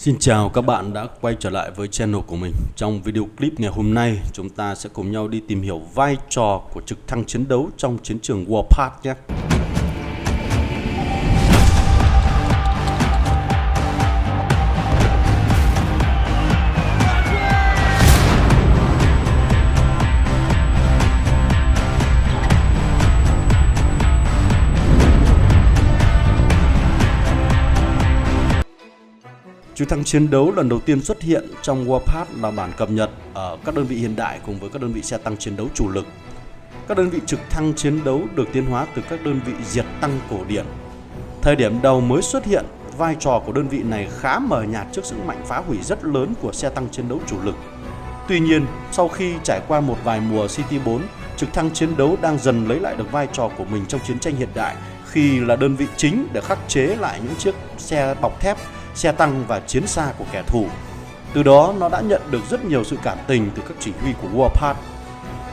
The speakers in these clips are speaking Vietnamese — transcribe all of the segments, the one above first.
Xin chào các bạn đã quay trở lại với channel của mình. Trong video clip ngày hôm nay, chúng ta sẽ cùng nhau đi tìm hiểu vai trò của trực thăng chiến đấu trong chiến trường Warpath nhé. Trực thăng chiến đấu lần đầu tiên xuất hiện trong Warpath là bản cập nhật ở các đơn vị hiện đại cùng với các đơn vị xe tăng chiến đấu chủ lực. Các đơn vị trực thăng chiến đấu được tiến hóa từ các đơn vị diệt tăng cổ điển. Thời điểm đầu mới xuất hiện, vai trò của đơn vị này khá mờ nhạt trước sức mạnh phá hủy rất lớn của xe tăng chiến đấu chủ lực. Tuy nhiên, sau khi trải qua một vài mùa CT4, trực thăng chiến đấu đang dần lấy lại được vai trò của mình trong chiến tranh hiện đại khi là đơn vị chính để khắc chế lại những chiếc xe bọc thép, xe tăng và chiến xa của kẻ thù. Từ đó nó đã nhận được rất nhiều sự cảm tình từ các chỉ huy của Warpath.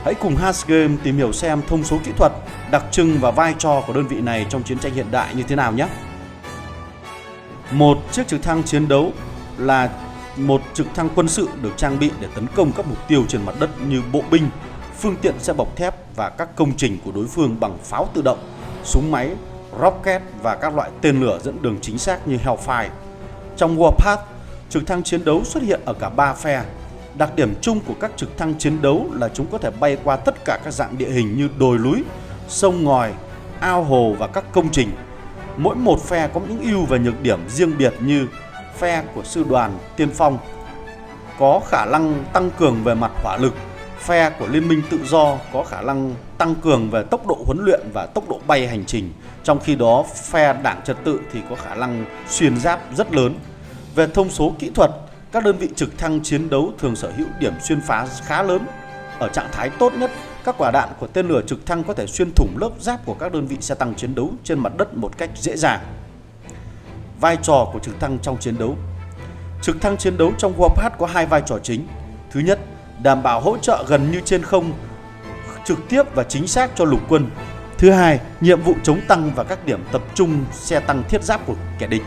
Hãy cùng Hasgame tìm hiểu xem thông số kỹ thuật, đặc trưng và vai trò của đơn vị này trong chiến tranh hiện đại như thế nào nhé. Một chiếc trực thăng chiến đấu là một trực thăng quân sự được trang bị để tấn công các mục tiêu trên mặt đất như bộ binh, phương tiện xe bọc thép và các công trình của đối phương bằng pháo tự động, súng máy, rocket và các loại tên lửa dẫn đường chính xác như Hellfire. Trong Warpath, trực thăng chiến đấu xuất hiện ở cả 3 phe. Đặc điểm chung của các trực thăng chiến đấu là chúng có thể bay qua tất cả các dạng địa hình như đồi núi, sông ngòi, ao hồ và các công trình. Mỗi một phe có những ưu và nhược điểm riêng biệt như phe của sư đoàn tiên phong có khả năng tăng cường về mặt hỏa lực, phe của liên minh tự do có khả năng tăng cường về tốc độ huấn luyện và tốc độ bay hành trình. Trong khi đó, phe đảng trật tự thì có khả năng xuyên giáp rất lớn. Về thông số kỹ thuật, các đơn vị trực thăng chiến đấu thường sở hữu điểm xuyên phá khá lớn. Ở trạng thái tốt nhất, các quả đạn của tên lửa trực thăng có thể xuyên thủng lớp giáp của các đơn vị xe tăng chiến đấu trên mặt đất một cách dễ dàng. Vai trò của trực thăng trong chiến đấu. Trực thăng chiến đấu trong Warpath có hai vai trò chính. Thứ nhất, đảm bảo hỗ trợ gần như trên không, trực tiếp và chính xác cho lục quân. Thứ hai, nhiệm vụ chống tăng và các điểm tập trung xe tăng thiết giáp của kẻ địch.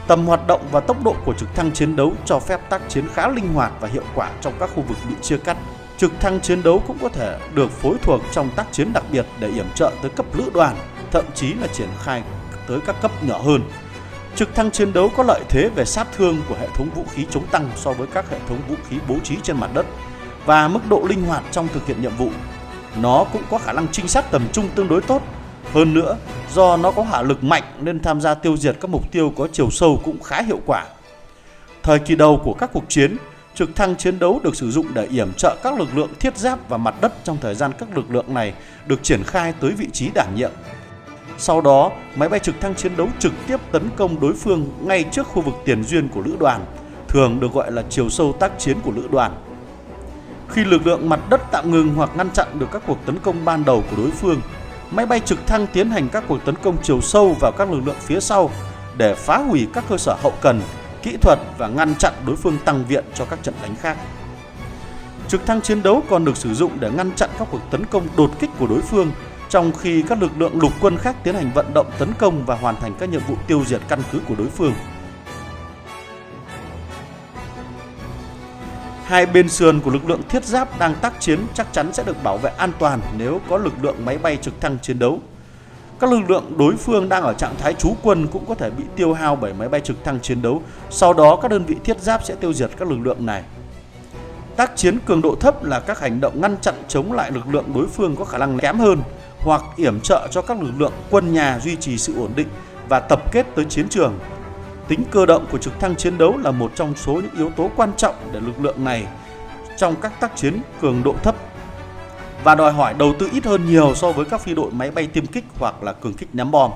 Tầm hoạt động và tốc độ của trực thăng chiến đấu cho phép tác chiến khá linh hoạt và hiệu quả trong các khu vực bị chia cắt. Trực thăng chiến đấu cũng có thể được phối thuộc trong tác chiến đặc biệt để yểm trợ tới cấp lữ đoàn, thậm chí là triển khai tới các cấp nhỏ hơn. Trực thăng chiến đấu có lợi thế về sát thương của hệ thống vũ khí chống tăng so với các hệ thống vũ khí bố trí trên mặt đất và mức độ linh hoạt trong thực hiện nhiệm vụ. Nó cũng có khả năng trinh sát tầm trung tương đối tốt. Hơn nữa, do nó có hỏa lực mạnh nên tham gia tiêu diệt các mục tiêu có chiều sâu cũng khá hiệu quả. Thời kỳ đầu của các cuộc chiến, trực thăng chiến đấu được sử dụng để yểm trợ các lực lượng thiết giáp và mặt đất trong thời gian các lực lượng này được triển khai tới vị trí đảm nhiệm. Sau đó, máy bay trực thăng chiến đấu trực tiếp tấn công đối phương ngay trước khu vực tiền duyên của lữ đoàn, thường được gọi là chiều sâu tác chiến của lữ đoàn. Khi lực lượng mặt đất tạm ngừng hoặc ngăn chặn được các cuộc tấn công ban đầu của đối phương, máy bay trực thăng tiến hành các cuộc tấn công chiều sâu vào các lực lượng phía sau để phá hủy các cơ sở hậu cần, kỹ thuật và ngăn chặn đối phương tăng viện cho các trận đánh khác. Trực thăng chiến đấu còn được sử dụng để ngăn chặn các cuộc tấn công đột kích của đối phương, trong khi các lực lượng lục quân khác tiến hành vận động tấn công và hoàn thành các nhiệm vụ tiêu diệt căn cứ của đối phương. Hai bên sườn của lực lượng thiết giáp đang tác chiến chắc chắn sẽ được bảo vệ an toàn nếu có lực lượng máy bay trực thăng chiến đấu. Các lực lượng đối phương đang ở trạng thái trú quân cũng có thể bị tiêu hao bởi máy bay trực thăng chiến đấu, sau đó các đơn vị thiết giáp sẽ tiêu diệt các lực lượng này. Tác chiến cường độ thấp là các hành động ngăn chặn chống lại lực lượng đối phương có khả năng kém hơn hoặc yểm trợ cho các lực lượng quân nhà duy trì sự ổn định và tập kết tới chiến trường. Tính cơ động của trực thăng chiến đấu là một trong số những yếu tố quan trọng để lực lượng này trong các tác chiến cường độ thấp và đòi hỏi đầu tư ít hơn nhiều so với các phi đội máy bay tiêm kích hoặc là cường kích ném bom.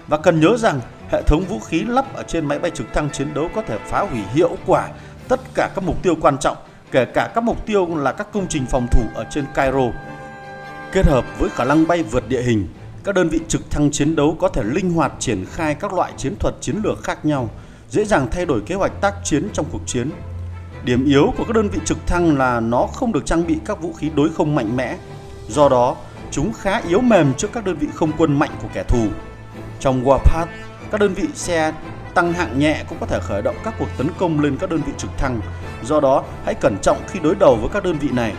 Và cần nhớ rằng hệ thống vũ khí lắp ở trên máy bay trực thăng chiến đấu có thể phá hủy hiệu quả tất cả các mục tiêu quan trọng, kể cả các mục tiêu là các công trình phòng thủ ở trên Cairo. Kết hợp với khả năng bay vượt địa hình, các đơn vị trực thăng chiến đấu có thể linh hoạt triển khai các loại chiến thuật chiến lược khác nhau, dễ dàng thay đổi kế hoạch tác chiến trong cuộc chiến. Điểm yếu của các đơn vị trực thăng là nó không được trang bị các vũ khí đối không mạnh mẽ, do đó chúng khá yếu mềm trước các đơn vị không quân mạnh của kẻ thù. Trong Warpath, các đơn vị xe tăng hạng nhẹ cũng có thể khởi động các cuộc tấn công lên các đơn vị trực thăng. Do đó, hãy cẩn trọng khi đối đầu với các đơn vị này.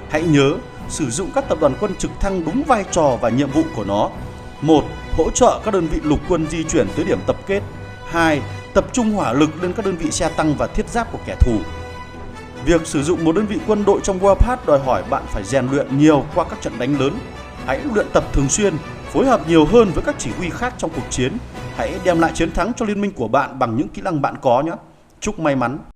Hãy nhớ sử dụng các tập đoàn quân trực thăng đúng vai trò và nhiệm vụ của nó. 1. Hỗ trợ các đơn vị lục quân di chuyển tới điểm tập kết. 2. Tập trung hỏa lực lên các đơn vị xe tăng và thiết giáp của kẻ thù. Việc sử dụng một đơn vị quân đội trong Warpath đòi hỏi bạn phải rèn luyện nhiều qua các trận đánh lớn. Hãy luyện tập thường xuyên, phối hợp nhiều hơn với các chỉ huy khác trong cuộc chiến. Hãy đem lại chiến thắng cho liên minh của bạn bằng những kỹ năng bạn có nhé. Chúc may mắn!